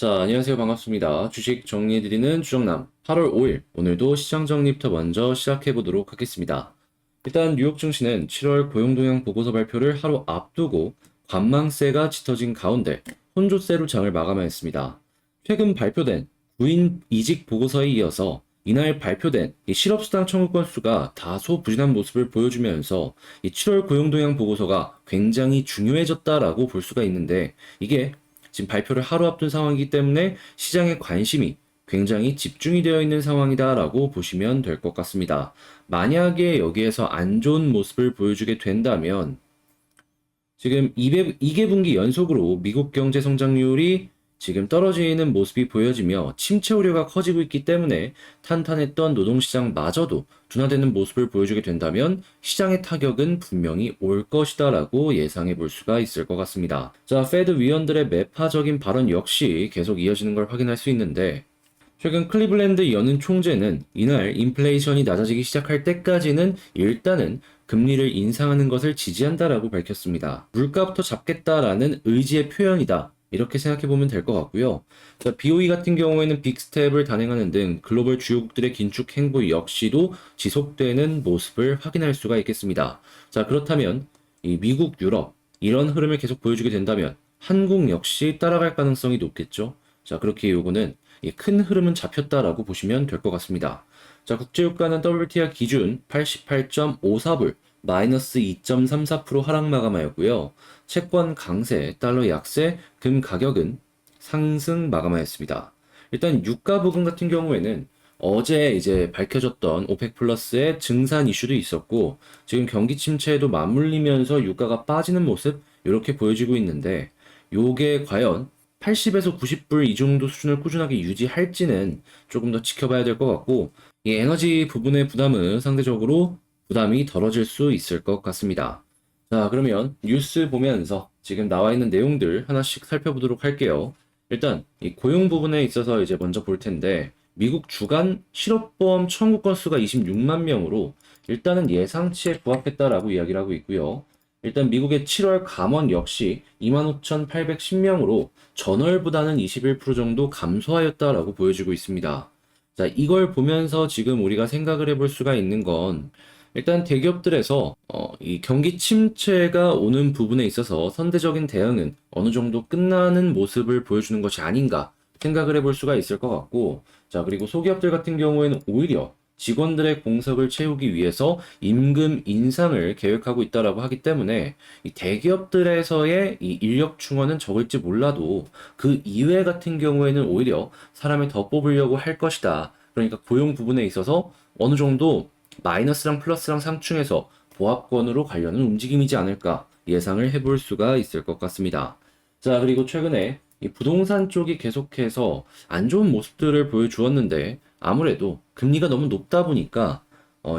자, 안녕하세요. 반갑습니다. 주식 정리해드리는 주정남. 8월 5일, 오늘도 시장 정리부터 먼저 시작해보도록 하겠습니다. 일단 뉴욕 증시는 7월 고용동향 보고서 발표를 하루 앞두고 관망세가 짙어진 가운데 혼조세로 장을 마감하였습니다. 최근 발표된 구인 이직 보고서에 이어서 이날 발표된 이 실업수당 청구 건수가 다소 부진한 모습을 보여주면서 이 7월 고용동향 보고서가 굉장히 중요해졌다라고 볼 수가 있는데, 이게 지금 발표를 하루 앞둔 상황이기 때문에 시장의 관심이 굉장히 집중이 되어 있는 상황이다라고 보시면 될 것 같습니다. 만약에 여기에서 안 좋은 모습을 보여주게 된다면 지금 2개분기 연속으로 미국 경제 성장률이 지금 떨어지는 모습이 보여지며 침체 우려가 커지고 있기 때문에 탄탄했던 노동시장마저도 둔화되는 모습을 보여주게 된다면 시장의 타격은 분명히 올 것이다라고 예상해 볼 수가 있을 것 같습니다. 자, 페드 위원들의 매파적인 발언 역시 계속 이어지는 걸 확인할 수 있는데, 최근 클리블랜드 연은 총재는 이날 인플레이션이 낮아지기 시작할 때까지는 일단은 금리를 인상하는 것을 지지한다라고 밝혔습니다. 물가부터 잡겠다라는 의지의 표현이다, 이렇게 생각해 보면 될 것 같고요. 자, BOE 같은 경우에는 빅스텝을 단행하는 등 글로벌 주요국들의 긴축 행보 역시도 지속되는 모습을 확인할 수가 있겠습니다. 자, 그렇다면 이 미국, 유럽 이런 흐름을 계속 보여주게 된다면 한국 역시 따라갈 가능성이 높겠죠. 자, 그렇게 요거는 큰 흐름은 잡혔다라고 보시면 될 것 같습니다. 자, 국제유가는 WTI 기준 88.54불, 마이너스 2.34% 하락 마감하였고요. 채권 강세, 달러 약세, 금 가격은 상승 마감하였습니다. 일단 유가 부분 같은 경우에는 어제 이제 밝혀졌던 오펙 플러스의 증산 이슈도 있었고, 지금 경기 침체에도 맞물리면서 유가가 빠지는 모습 이렇게 보여지고 있는데, 요게 과연 80에서 90불 이 정도 수준을 꾸준하게 유지할지는 조금 더 지켜봐야 될 것 같고, 이 에너지 부분의 부담은 상대적으로 부담이 덜어질 수 있을 것 같습니다. 자, 그러면 뉴스 보면서 지금 나와 있는 내용들 하나씩 살펴보도록 할게요. 일단 이 고용 부분에 있어서 이제 먼저 볼 텐데, 미국 주간 실업보험 청구 건수가 26만 명으로 일단은 예상치에 부합했다라고 이야기를 하고 있고요. 일단 미국의 7월 감원 역시 25,810명으로 전월보다는 21% 정도 감소하였다라고 보여지고 있습니다. 자, 이걸 보면서 지금 우리가 생각을 해볼 수가 있는 건, 일단 대기업들에서 이 경기 침체가 오는 부분에 있어서 선제적인 대응은 어느 정도 끝나는 모습을 보여주는 것이 아닌가 생각을 해볼 수가 있을 것 같고, 자, 그리고 소기업들 같은 경우에는 오히려 직원들의 공석을 채우기 위해서 임금 인상을 계획하고 있다라고 하기 때문에 이 대기업들에서의 이 인력 충원은 적을지 몰라도 그 이외 같은 경우에는 오히려 사람을 더 뽑으려고 할 것이다. 그러니까 고용 부분에 있어서 어느 정도 마이너스랑 플러스랑 상충해서 보합권으로 가려는 움직임이지 않을까 예상을 해볼 수가 있을 것 같습니다. 자, 그리고 최근에 이 부동산 쪽이 계속해서 안 좋은 모습들을 보여주었는데, 아무래도 금리가 너무 높다 보니까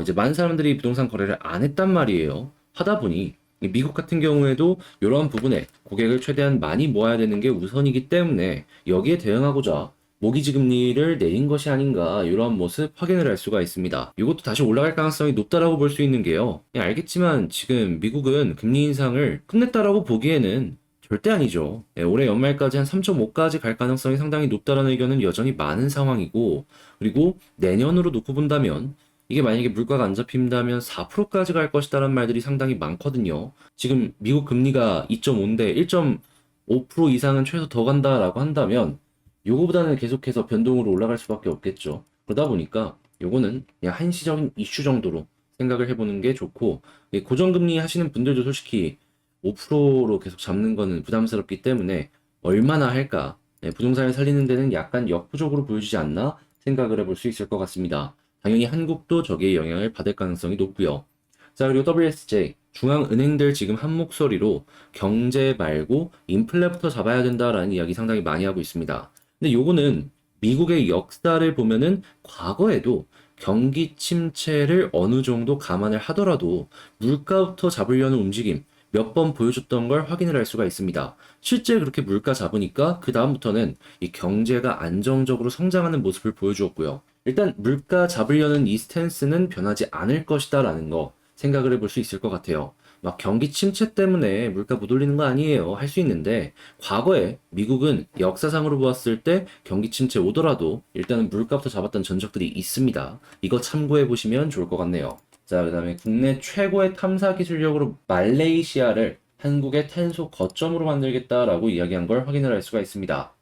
이제 많은 사람들이 부동산 거래를 안 했단 말이에요. 하다 보니 이 미국 같은 경우에도 이러한 부분에 고객을 최대한 많이 모아야 되는 게 우선이기 때문에 여기에 대응하고자 모기지 금리를 내린 것이 아닌가, 이런 모습 확인을 할 수가 있습니다. 이것도 다시 올라갈 가능성이 높다라고 볼 수 있는 게요. 알겠지만 지금 미국은 금리 인상을 끝냈다라고 보기에는 절대 아니죠. 올해 연말까지 한 3.5까지 갈 가능성이 상당히 높다라는 의견은 여전히 많은 상황이고, 그리고 내년으로 놓고 본다면 이게 만약에 물가가 안 잡힌다면 4%까지 갈 것이다라는 말들이 상당히 많거든요. 지금 미국 금리가 2.5인데 1.5% 이상은 최소 더 간다라고 한다면 요거보다는 계속해서 변동으로 올라갈 수밖에 없겠죠. 그러다 보니까 요거는 그냥 한시적인 이슈 정도로 생각을 해보는 게 좋고, 고정금리 하시는 분들도 솔직히 5%로 계속 잡는 거는 부담스럽기 때문에 얼마나 할까? 부동산을 살리는 데는 약간 역부족으로 보여지지 않나 생각을 해볼 수 있을 것 같습니다. 당연히 한국도 저기에 영향을 받을 가능성이 높고요. 자, 그리고 WSJ, 중앙은행들 지금 한 목소리로 경제 말고 인플레부터 잡아야 된다라는 이야기 상당히 많이 하고 있습니다. 근데 요거는 미국의 역사를 보면은 과거에도 경기 침체를 어느 정도 감안을 하더라도 물가부터 잡으려는 움직임 몇 번 보여줬던 걸 확인을 할 수가 있습니다. 실제 그렇게 물가 잡으니까 그 다음부터는 이 경제가 안정적으로 성장하는 모습을 보여주었고요. 일단 물가 잡으려는 이 스탠스는 변하지 않을 것이다라는 거 생각을 해볼 수 있을 것 같아요. 막 경기 침체 때문에 물가 못 올리는 거 아니에요. 할 수 있는데 과거에 미국은 역사상으로 보았을 때 경기 침체 오더라도 일단은 물가부터 잡았던 전적들이 있습니다. 이거 참고해 보시면 좋을 것 같네요. 자, 그다음에 국내 최고의 탐사 기술력으로 말레이시아를 한국의 탄소 거점으로 만들겠다라고 이야기한 걸 확인을 할 수가 있습니다.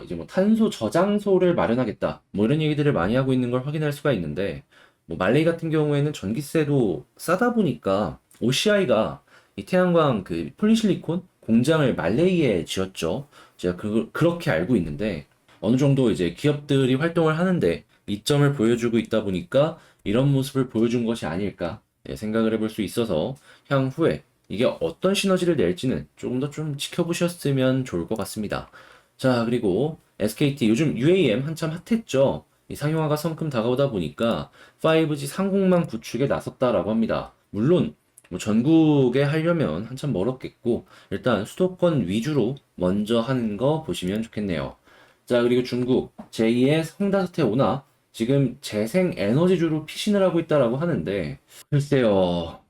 이제 뭐 탄소 저장소를 마련하겠다. 뭐 이런 얘기들을 많이 하고 있는 걸 확인할 수가 있는데, 뭐 말레이 같은 경우에는 전기세도 싸다 보니까 OCI가 이 태양광 그 폴리실리콘 공장을 말레이에 지었죠. 제가 그렇게 알고 있는데, 어느 정도 이제 기업들이 활동을 하는데 이점을 보여주고 있다 보니까 이런 모습을 보여준 것이 아닐까 생각을 해볼 수 있어서 향후에 이게 어떤 시너지를 낼지는 조금 더 좀 지켜보셨으면 좋을 것 같습니다. 자, 그리고 SKT 요즘 UAM 한참 핫했죠. 이 상용화가 성큼 다가오다 보니까 5G 상공망 구축에 나섰다라고 합니다. 물론 뭐 전국에 하려면 한참 멀었겠고 일단 수도권 위주로 먼저 하는 거 보시면 좋겠네요. 자, 그리고 중국 제2의 성다사태 오나 지금 재생 에너지주로 피신을 하고 있다라고 하는데 글쎄요.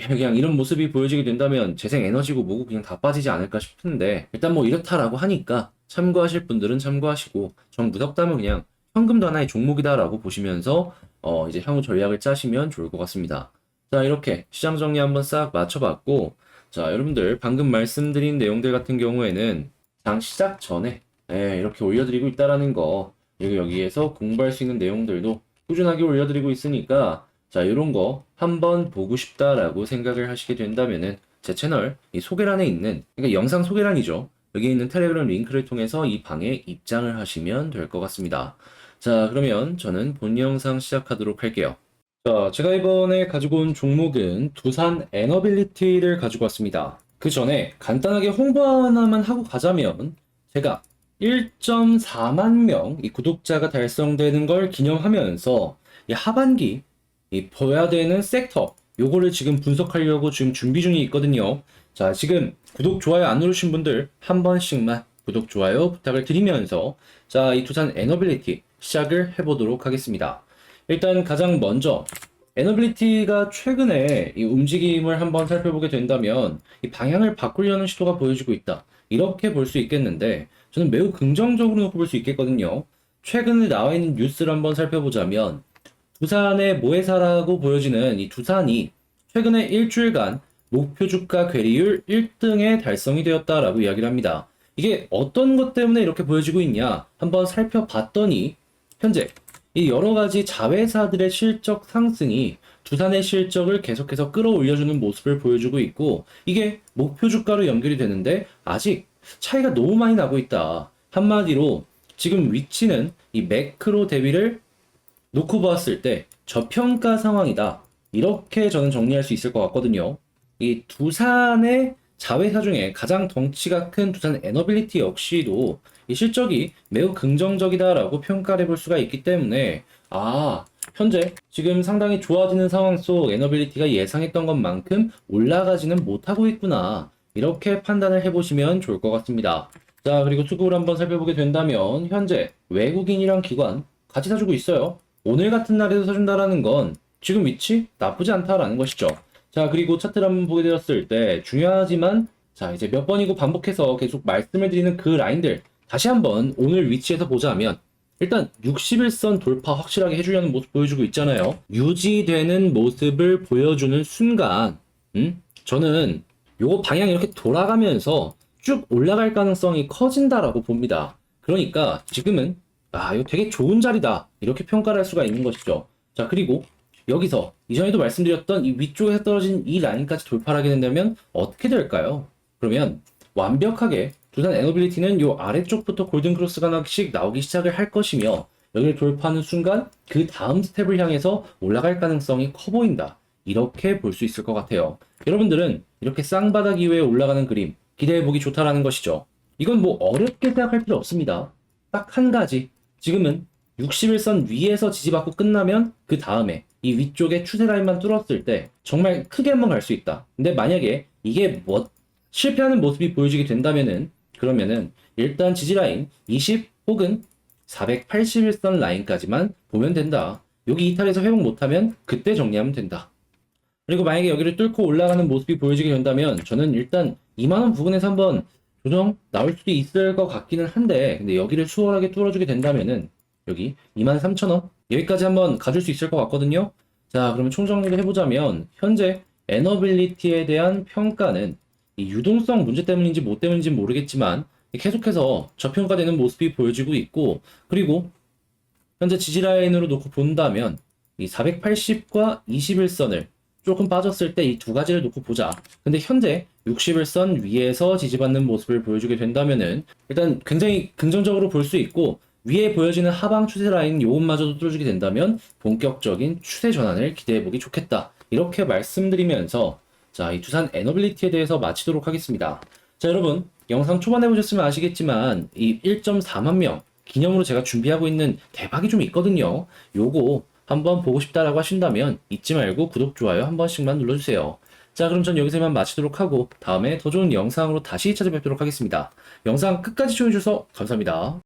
그냥 이런 모습이 보여지게 된다면 재생 에너지고 뭐고 그냥 다 빠지지 않을까 싶은데 일단 뭐 이렇다라고 하니까 참고하실 분들은 참고하시고 정 무섭다면 그냥 현금도 하나의 종목이다라고 보시면서 이제 향후 전략을 짜시면 좋을 것 같습니다. 자, 이렇게 시장 정리 한번 싹 맞춰봤고 자, 여러분들 방금 말씀드린 내용들 같은 경우에는 장 시작 전에 이렇게 올려드리고 있다라는 거 그리고 여기에서 공부할 수 있는 내용들도 꾸준하게 올려드리고 있으니까 자, 이런 거 한번 보고 싶다라고 생각을 하시게 된다면은 제 채널 이 소개란에 있는 그러니까 영상 소개란이죠. 여기 있는 텔레그램 링크를 통해서 이 방에 입장을 하시면 될 것 같습니다. 자, 그러면 저는 본 영상 시작하도록 할게요. 자, 제가 이번에 가지고 온 종목은 두산 에너빌리티를 가지고 왔습니다. 그 전에 간단하게 홍보 하나만 하고 가자면 제가 1.4만 명 이 구독자가 달성되는 걸 기념하면서 이 하반기 이 봐야 되는 섹터 요거를 지금 분석하려고 지금 준비 중에 있거든요. 자, 지금 구독, 좋아요 안 누르신 분들 한 번씩만 구독, 좋아요 부탁을 드리면서 자, 이 두산 에너빌리티 시작을 해보도록 하겠습니다. 일단 가장 먼저 에너빌리티가 최근에 이 움직임을 한번 살펴보게 된다면 이 방향을 바꾸려는 시도가 보여지고 있다. 이렇게 볼 수 있겠는데 저는 매우 긍정적으로 놓고 볼 수 있겠거든요. 최근에 나와 있는 뉴스를 한번 살펴보자면 두산의 모회사라고 보여지는 이 두산이 최근에 일주일간 목표 주가 괴리율 1등에 달성이 되었다라고 이야기를 합니다. 이게 어떤 것 때문에 이렇게 보여지고 있냐? 한번 살펴봤더니 현재 이 여러 가지 자회사들의 실적 상승이 두산의 실적을 계속해서 끌어올려주는 모습을 보여주고 있고 이게 목표 주가로 연결이 되는데 아직 차이가 너무 많이 나고 있다. 한마디로 지금 위치는 이 매크로 대비를 놓고 봤을 때 저평가 상황이다. 이렇게 저는 정리할 수 있을 것 같거든요. 이 두산의 자회사 중에 가장 덩치가 큰 두산 에너빌리티 역시도 이 실적이 매우 긍정적이다라고 평가를 해볼 수가 있기 때문에 현재 지금 상당히 좋아지는 상황 속 에너빌리티가 예상했던 것만큼 올라가지는 못하고 있구나. 이렇게 판단을 해보시면 좋을 것 같습니다. 자, 그리고 수급을 한번 살펴보게 된다면 현재 외국인이랑 기관 같이 사주고 있어요. 오늘 같은 날에도 사준다라는 건 지금 위치 나쁘지 않다라는 것이죠. 자, 그리고 차트를 한번 보게 되었을 때 중요하지만 자, 이제 몇 번이고 반복해서 계속 말씀을 드리는 그 라인들 다시 한번 오늘 위치에서 보자면 일단 61선 돌파 확실하게 해주려는 모습 보여주고 있잖아요. 유지되는 모습을 보여주는 순간 저는 요거 방향 이렇게 돌아가면서 쭉 올라갈 가능성이 커진다라고 봅니다. 그러니까 지금은 이거 되게 좋은 자리다. 이렇게 평가를 할 수가 있는 것이죠. 자, 그리고 여기서 이전에도 말씀드렸던 이 위쪽에서 떨어진 이 라인까지 돌파를 하게 된다면 어떻게 될까요? 그러면 완벽하게 두산 에너빌리티는 요 아래쪽부터 골든크로스가 하나씩 나오기 시작을 할 것이며 여기를 돌파하는 순간 그 다음 스텝을 향해서 올라갈 가능성이 커 보인다. 이렇게 볼 수 있을 것 같아요. 여러분들은 이렇게 쌍바닥 이후에 올라가는 그림 기대해보기 좋다라는 것이죠. 이건 뭐 어렵게 생각할 필요 없습니다. 딱 한 가지. 지금은 61선 위에서 지지받고 끝나면 그 다음에 이 위쪽에 추세 라인만 뚫었을 때 정말 크게 한번 갈 수 있다. 근데 만약에 이게 실패하는 모습이 보여지게 된다면은 그러면은 일단 지지 라인 20 혹은 481선 라인까지만 보면 된다. 여기 이탈해서 회복 못하면 그때 정리하면 된다. 그리고 만약에 여기를 뚫고 올라가는 모습이 보여지게 된다면 저는 일단 2만 원 부근에서 한번 조정 나올 수도 있을 것 같기는 한데, 근데 여기를 수월하게 뚫어주게 된다면은 여기 23,000원 여기까지 한번 가줄 수 있을 것 같거든요. 자, 그러면 총정리를 해보자면 현재 에너빌리티에 대한 평가는 이 유동성 문제 때문인지 뭐 때문인지 모르겠지만 계속해서 저평가되는 모습이 보여지고 있고, 그리고 현재 지지라인으로 놓고 본다면 이 480과 21선을 조금 빠졌을 때 이 두 가지를 놓고 보자. 근데 현재 61선 위에서 지지받는 모습을 보여주게 된다면은 일단 굉장히 긍정적으로 볼 수 있고, 위에 보여지는 하방 추세 라인 요것마저도 뚫어주게 된다면 본격적인 추세 전환을 기대해보기 좋겠다. 이렇게 말씀드리면서 자, 이 두산 에너빌리티에 대해서 마치도록 하겠습니다. 자, 여러분, 영상 초반에 보셨으면 아시겠지만 이 1.4만 명 기념으로 제가 준비하고 있는 대박이 좀 있거든요. 요거 한번 보고 싶다라고 하신다면 잊지 말고 구독, 좋아요 한 번씩만 눌러주세요. 자, 그럼 전 여기서 이만 마치도록 하고 다음에 더 좋은 영상으로 다시 찾아뵙도록 하겠습니다. 영상 끝까지 시청해주셔서 감사합니다.